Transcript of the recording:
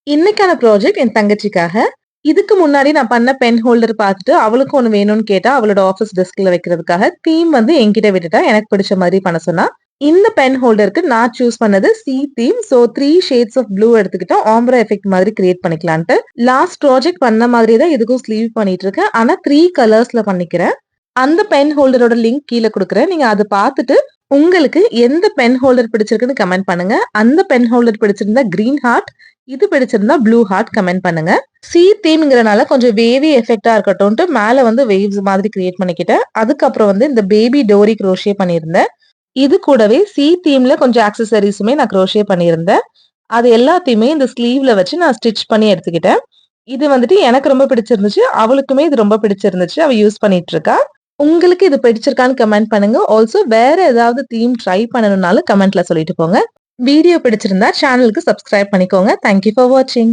இன்னைக்கான ப்ராஜெக்ட் என் தங்கச்சிக்காக. இதுக்கு முன்னாடி நான் பண்ண பென் ஹோல்டர் பார்த்துட்டு, அவளுக்கு ஒண்ணு வேணும்னு கேட்டா, அவளோட ஆஃபீஸ் டெஸ்க்ல வைக்கிறதுக்காக தீம் வந்து என்கிட்ட விட்டுட்டா. எனக்கு பிடிச்ச மாரி பண்ண சொன்னா. இந்த பென் ஹோல்டருக்கு நான் சூஸ் பண்ணது sea theme. So 3 shades of blue எடுத்துக்கிட்டோம். ஆம்ப்ரா எஃபெக்ட் மாதிரி கிரியேட் பண்ணிக்கலான்ட்டு. லாஸ்ட் ப்ராஜெக்ட் பண்ண மாதிரி தான் இதுக்கும் ஸ்லீவ் பண்ணிட்டு இருக்கேன். ஆனா 3 கலர்ஸ்ல பண்ணிக்கிறேன். அந்த பென் ஹோல்டரோட லிங்க் கீழ குடுக்குறேன். நீங்க அத பார்த்துட்டு, உங்களுக்கு எந்த பென் ஹோல்டர் பிடிச்சிருக்குன்னு கமெண்ட் பண்ணுங்க. அந்த பென் ஹோல்டர் பிடிச்சிருந்தா கிரீன் ஹார்ட், இது பிடிச்சிருந்தா ப்ளூ ஹார்ட் கமெண்ட் பண்ணுங்க. சி தீம்ங்கிறனால கொஞ்சம் வேவி எஃபெக்ட்டா இருக்கட்டும்ன்ட்டு மேல வந்து வேவ்ஸ் மாதிரி கிரியேட் பண்ணிக்கிட்டேன். அதுக்கப்புறம் வந்து இந்த பேபி டோரி குரோஷே பண்ணியிருந்தேன். இது கூடவே சி தீம்ல கொஞ்சம் ஆக்சஸரீஸுமே நான் குரோஷே பண்ணியிருந்தேன். அது எல்லாத்தையுமே இந்த ஸ்லீவ்ல வச்சு நான் ஸ்டிட்ச் பண்ணி எடுத்துக்கிட்டேன். இது வந்துட்டு எனக்கு ரொம்ப பிடிச்சிருந்துச்சு. அவளுக்குமே இது ரொம்ப பிடிச்சிருந்துச்சு. அவ யூஸ் பண்ணிட்டு இருக்கா. உங்களுக்கு இது பிடிச்சிருக்கான்னு கமெண்ட் பண்ணுங்க. ஆல்சோ வேற ஏதாவது தீம் ட்ரை பண்ணணும்னாலும் கமெண்ட்ல சொல்லிட்டு போங்க. வீடியோ பிடிச்சிருந்தா சேனலுக்கு சப்ஸ்கிரைப் பண்ணிக்கோங்க. தேங்க் யூ ஃபார் வாட்சிங்.